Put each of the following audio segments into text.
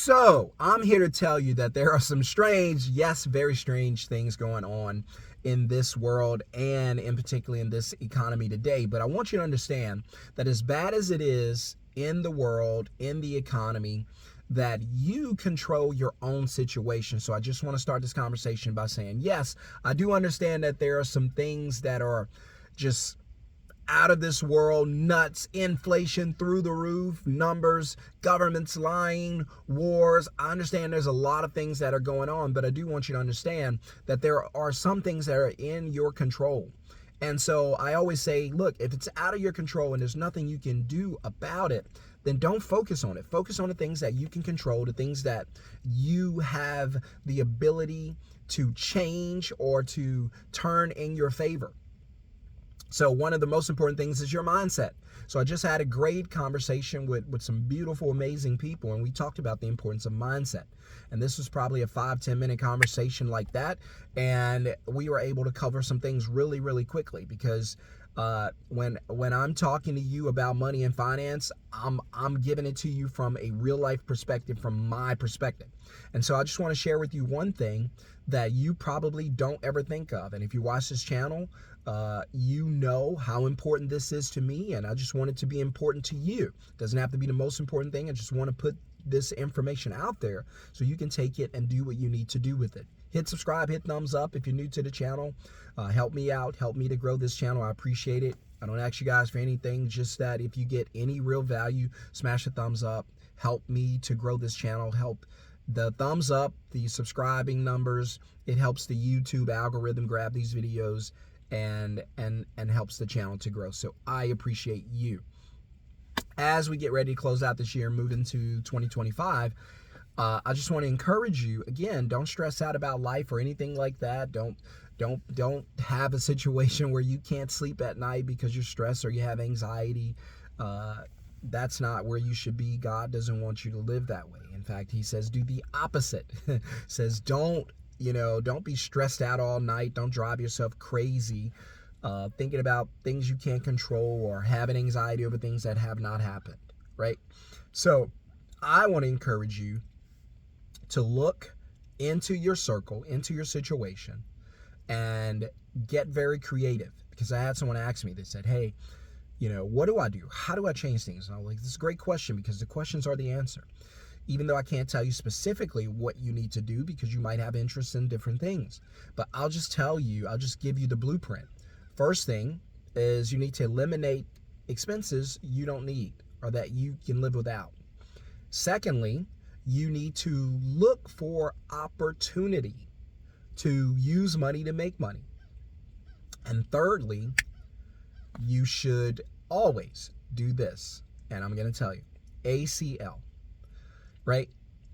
So, I'm here to tell you that there are some strange, yes, very strange things going on in this world and in particularly in this economy today. But I want you to understand that as bad as it is in the world, in the economy, that you control your own situation. So I just want to start this conversation by saying, yes, I do understand that there are some things that are just out of this world, nuts, inflation through the roof, numbers, governments lying, wars. I understand there's a lot of things that are going on, but I do want you to understand that there are some things that are in your control. And so I always say, look, if it's out of your control and there's nothing you can do about it, then don't focus on it. Focus on the things that you can control, the things that you have the ability to change or to turn in your favor. So one of the most important things is your mindset. So I just had a great conversation with some beautiful, amazing people, and we talked about the importance of mindset. And this was probably a 5-10 minute conversation like that. And we were able to cover some things really, really quickly because when I'm talking to you about money and finance, I'm giving it to you from a real life perspective, from my perspective. And so I just want to share with you one thing that you probably don't ever think of. And if you watch this channel, you know how important this is to me, and I just want it to be important to you. It doesn't have to be the most important thing. I just want to put this information out there so you can take it and do what you need to do with it. Hit subscribe, hit thumbs up if you're new to the channel. Help me out, help me to grow this channel. I appreciate it. I don't ask you guys for anything, just that if you get any real value, smash a thumbs up. Help me to grow this channel. Help the thumbs up, the subscribing numbers. It helps the YouTube algorithm grab these videos and helps the channel to grow. So I appreciate you. As we get ready to close out this year and move into 2025, I just want to encourage you, again, don't stress out about life or anything like that. Don't have a situation where you can't sleep at night because you're stressed or you have anxiety. That's not where you should be. God doesn't want you to live that way. In fact, he says do the opposite. Says don't be stressed out all night. Don't drive yourself crazy thinking about things you can't control or having anxiety over things that have not happened, right? So I want to encourage you to look into your circle, into your situation, and get very creative. Because I had someone ask me, they said, hey, what do I do? How do I change things? And I'm like, this is a great question, because the questions are the answer. Even though I can't tell you specifically what you need to do because you might have interest in different things. But I'll just give you the blueprint. First thing is you need to eliminate expenses you don't need or that you can live without. Secondly, you need to look for opportunity to use money to make money. And thirdly, you should always do this. And I'm going to tell you, ACL. Right?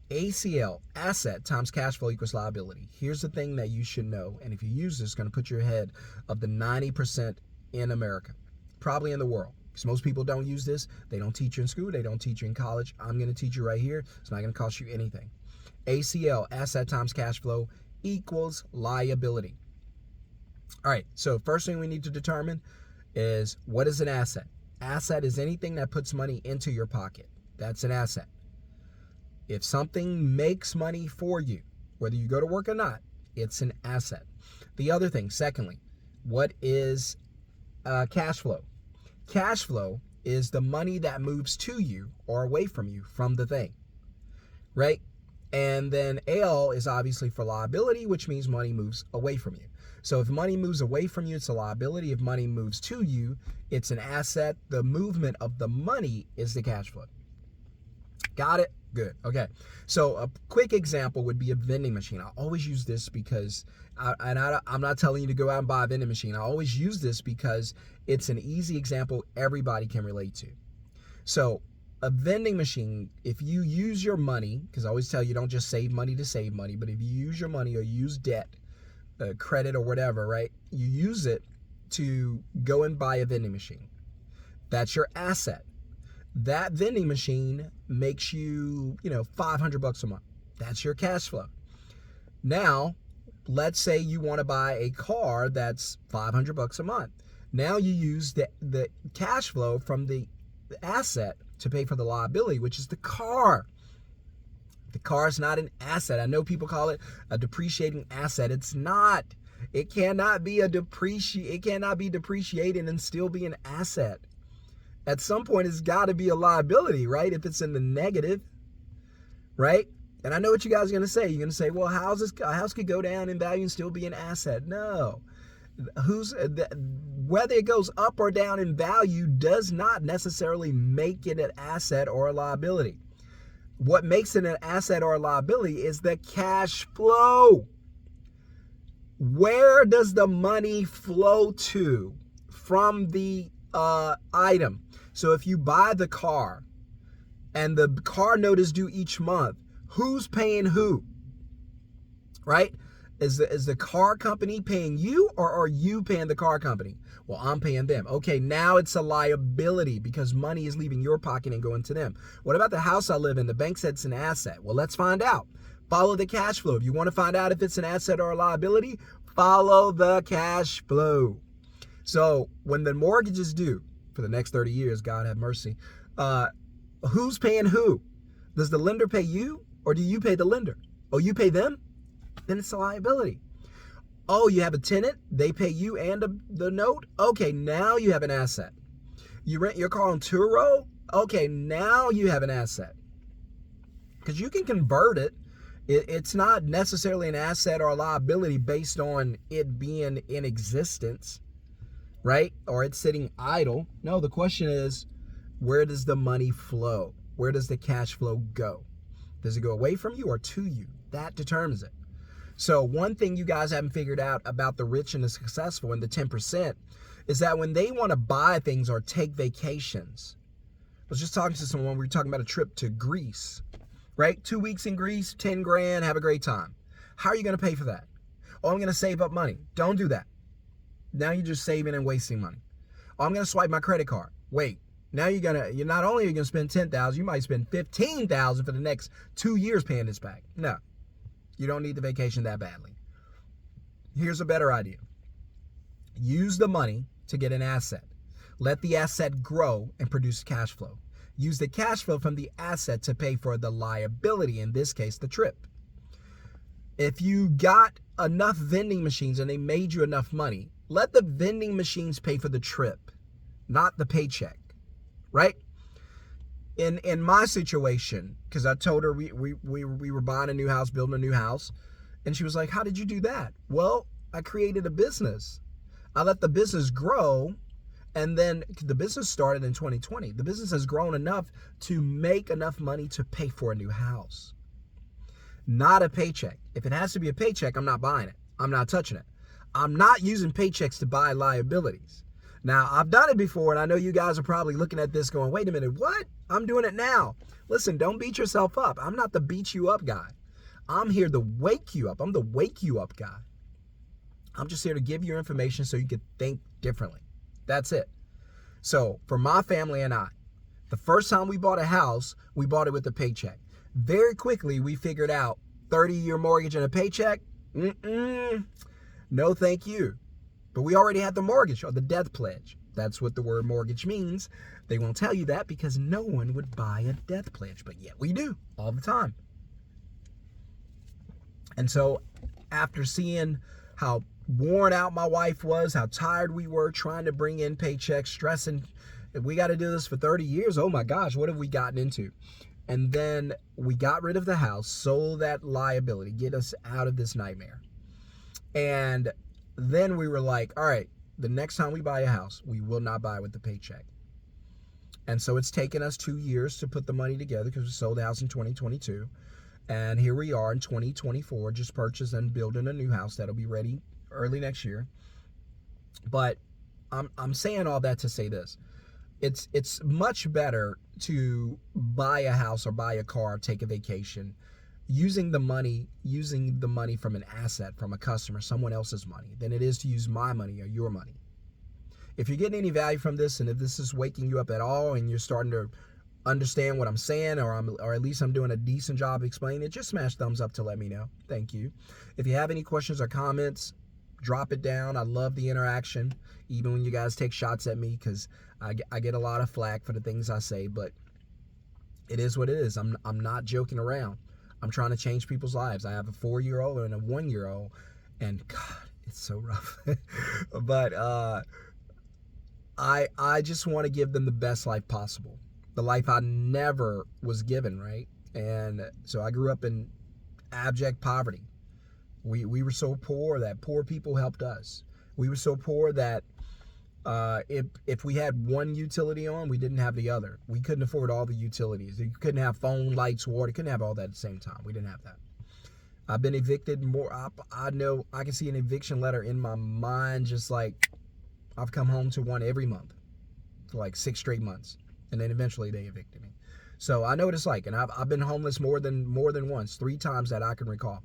ACL, asset times cash flow equals liability. Here's the thing that you should know, and if you use this, it's going to put you ahead of the 90% in America, probably in the world, because most people don't use this. They don't teach you in school. They don't teach you in college. I'm going to teach you right here. It's not going to cost you anything. ACL, asset times cash flow equals liability. All right, so first thing we need to determine is what is an asset? Asset is anything that puts money into your pocket. That's an asset. If something makes money for you, whether you go to work or not, it's an asset. The other thing, secondly, what is cash flow? Cash flow is the money that moves to you or away from you from the thing, right? And then L is obviously for liability, which means money moves away from you. So if money moves away from you, it's a liability. If money moves to you, it's an asset. The movement of the money is the cash flow. Got it? Good. Okay. So a quick example would be a vending machine. I always use this because, I'm not telling you to go out and buy a vending machine. I always use this because it's an easy example everybody can relate to. So a vending machine, if you use your money, because I always tell you don't just save money to save money, but if you use your money or use debt, credit or whatever, right? You use it to go and buy a vending machine. That's your asset. That vending machine makes you, $500 a month. That's your cash flow. Now, let's say you want to buy a car that's $500 a month. Now you use the cash flow from the asset to pay for the liability, which is the car. The car is not an asset. I know people call it a depreciating asset. It's not. It cannot be depreciated and still be an asset. At some point, it's got to be a liability, right? If it's in the negative, right? And I know what you guys are going to say. You're going to say, well, a house could go down in value and still be an asset. No. Whether it goes up or down in value does not necessarily make it an asset or a liability. What makes it an asset or a liability is the cash flow. Where does the money flow to from the item? So if you buy the car and the car note is due each month, who's paying who? Right? Is the car company paying you, or are you paying the car company? Well, I'm paying them. Okay, now it's a liability because money is leaving your pocket and going to them. What about the house I live in? The bank said it's an asset. Well, let's find out. Follow the cash flow. If you want to find out if it's an asset or a liability, follow the cash flow. So when the mortgage is due for the next 30 years, God have mercy, who's paying who? Does the lender pay you, or do you pay the lender? Oh, you pay them? Then it's a liability. Oh, you have a tenant, they pay you and the note? Okay, now you have an asset. You rent your car on Turo? Okay, now you have an asset. Because you can convert it. It's not necessarily an asset or a liability based on it being in existence, right? Or it's sitting idle. No, the question is, where does the money flow? Where does the cash flow go? Does it go away from you or to you? That determines it. So one thing you guys haven't figured out about the rich and the successful and the 10% is that when they want to buy things or take vacations, I was just talking to someone, we were talking about a trip to Greece, right? 2 weeks in Greece, 10 grand, have a great time. How are you going to pay for that? Oh, I'm going to save up money. Don't do that. Now you're just saving and wasting money. Oh, I'm going to swipe my credit card. Wait, now you're not only are you going to spend $10,000, you might spend $15,000 for the next 2 years paying this back. No. You don't need the vacation that badly. Here's a better idea. Use the money to get an asset. Let the asset grow and produce cash flow. Use the cash flow from the asset to pay for the liability, in this case, the trip. If you got enough vending machines and they made you enough money, let the vending machines pay for the trip, not the paycheck, right? In my situation, because I told her we were buying a new house, building a new house, and she was like, how did you do that? Well, I created a business. I let the business grow, and then the business started in 2020. The business has grown enough to make enough money to pay for a new house. Not a paycheck. If it has to be a paycheck, I'm not buying it. I'm not touching it. I'm not using paychecks to buy liabilities. Now, I've done it before, and I know you guys are probably looking at this going, wait a minute, what? I'm doing it now. Listen, don't beat yourself up. I'm not the beat you up guy. I'm here to wake you up. I'm the wake you up guy. I'm just here to give you information so you can think differently. That's it. So for my family and I, the first time we bought a house, we bought it with a paycheck. Very quickly, we figured out 30-year mortgage and a paycheck. No, thank you. But we already had the mortgage or the death pledge. That's what the word mortgage means. They won't tell you that because no one would buy a death pledge, but yet we do all the time. And so after seeing how worn out my wife was, how tired we were trying to bring in paychecks, stressing, if we got to do this for 30 years, oh my gosh, what have we gotten into? And then we got rid of the house, sold that liability, get us out of this nightmare. And then we were like, all right, the next time we buy a house, we will not buy with the paycheck. And so it's taken us 2 years to put the money together because we sold the house in 2022. And here we are in 2024, just purchased and building a new house that'll be ready early next year. But I'm saying all that to say this. It's much better to buy a house or buy a car, take a vacation, using the money from an asset, from a customer, someone else's money, than it is to use my money or your money. If you're getting any value from this, and if this is waking you up at all, and you're starting to understand what I'm saying, or at least I'm doing a decent job explaining it, just smash thumbs up to let me know. Thank you. If you have any questions or comments, drop it down. I love the interaction, even when you guys take shots at me, because I get a lot of flack for the things I say, but it is what it is. I'm not joking around. I'm trying to change people's lives. I have a 4-year-old and a 1-year-old, and God, it's so rough. But I just want to give them the best life possible, the life I never was given, right? And so I grew up in abject poverty. We were so poor that poor people helped us. We were so poor that if we had one utility on, we didn't have the other. We couldn't afford all the utilities. You couldn't have phone, lights, water. You couldn't have all that at the same time. We didn't have that. I've been evicted more. I know I can see an eviction letter in my mind, just like I've come home to one every month for like 6 straight months, and then eventually they evicted me. So I know what it's like, and I've been homeless more than once, 3 times that I can recall.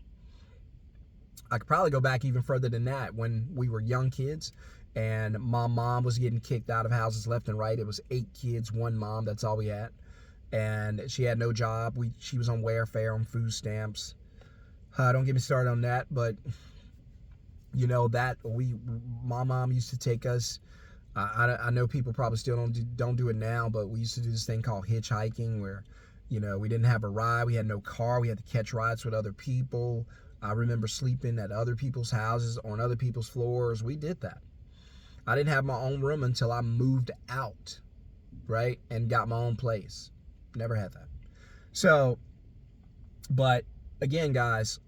I could probably go back even further than that, when we were young kids and my mom was getting kicked out of houses left and right. It was 8 kids, 1 mom. That's all we had. And she had no job. She was on welfare, on food stamps. Don't get me started on that. But, you know, my mom used to take us. I know people probably still don't do it now, but we used to do this thing called hitchhiking, where, you know, we didn't have a ride. We had no car. We had to catch rides with other people. I remember sleeping at other people's houses, on other people's floors. We did that. I didn't have my own room until I moved out, right? And got my own place. Never had that. So, but again, guys,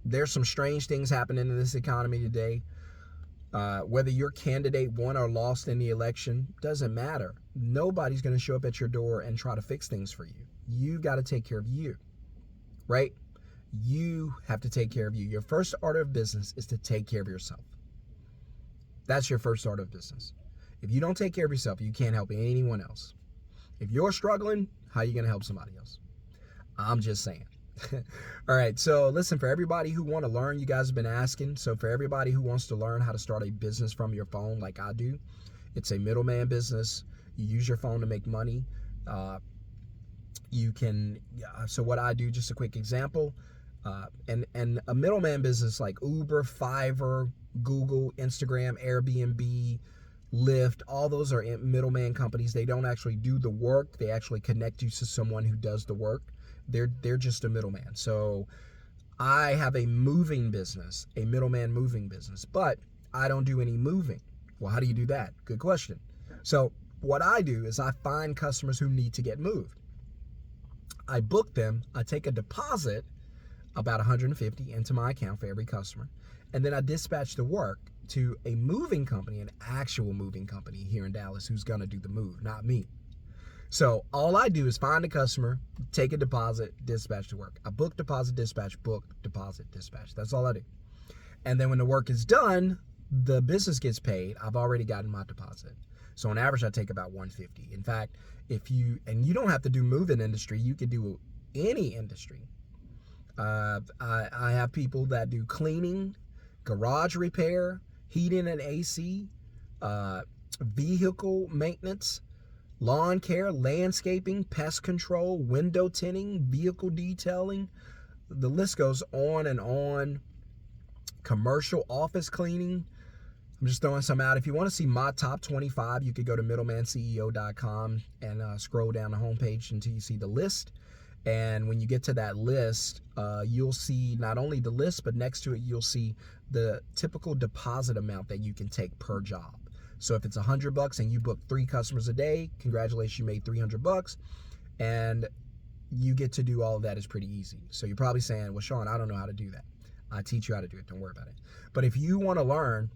there's some strange things happening in this economy today. Whether your candidate won or lost in the election, doesn't matter. Nobody's going to show up at your door and try to fix things for you. You got to take care of you, right? You have to take care of you. Your first order of business is to take care of yourself. That's your first order of business. If you don't take care of yourself, you can't help anyone else. If you're struggling, how are you going to help somebody else? I'm just saying. All right, so listen, for everybody who want to learn, you guys have been asking. So for everybody who wants to learn how to start a business from your phone like I do, it's a middleman business. You use your phone to make money. You can, so what I do, just a quick example, and a middleman business like Uber, Fiverr, Google, Instagram, Airbnb, Lyft, all those are middleman companies. They don't actually do the work. They actually connect you to someone who does the work. They're just a middleman. So I have a moving business, a middleman moving business, but I don't do any moving. Well, how do you do that? Good question. So what I do is I find customers who need to get moved. I book them. I take a deposit, about $150, into my account for every customer. And then I dispatch the work to a moving company, an actual moving company here in Dallas, who's going to do the move, not me. So all I do is find a customer, take a deposit, dispatch the work. I book, deposit, dispatch, book, deposit, dispatch. That's all I do. And then when the work is done, the business gets paid. I've already gotten my deposit. So on average, I take about $150. In fact, and you don't have to do moving industry, you could do any industry. I have people that do cleaning, garage repair, heating and AC, vehicle maintenance, lawn care, landscaping, pest control, window tinting, vehicle detailing. The list goes on and on. Commercial office cleaning. I'm just throwing some out. If you want to see my top 25, you could go to middlemanceo.com and scroll down the homepage until you see the list. And when you get to that list, you'll see not only the list, but next to it, you'll see the typical deposit amount that you can take per job. So if it's $100 and you book 3 customers a day, congratulations, you made $300, and you get to do all of that. Is pretty easy. So you're probably saying, well, Shon, I don't know how to do that. I teach you how to do it. Don't worry about it. But if you want to learn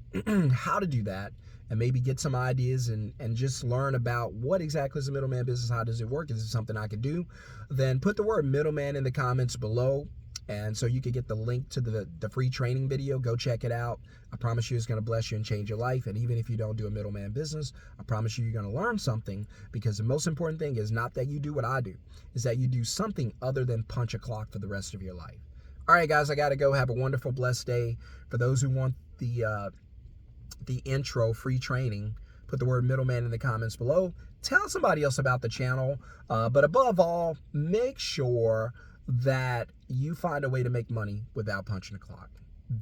how to do that and maybe get some ideas and just learn about what exactly is a middleman business, how does it work, is it something I can do, then put the word middleman in the comments below. And so you can get the link to the free training video. Go check it out. I promise you it's going to bless you and change your life. And even if you don't do a middleman business, I promise you you're going to learn something, because the most important thing is not that you do what I do, is that you do something other than punch a clock for the rest of your life. All right, guys, I got to go. Have a wonderful, blessed day. For those who want the intro free training, put the word middleman in the comments below. Tell somebody else about the channel. But above all, make sure that you find a way to make money without punching the clock.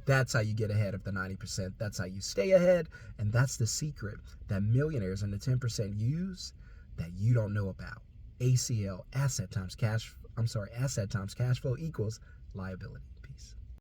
That's how you get ahead of the 90%. That's how you stay ahead. And that's the secret that millionaires and the 10% use that you don't know about. ACL, asset times cash asset times cash flow equals liability.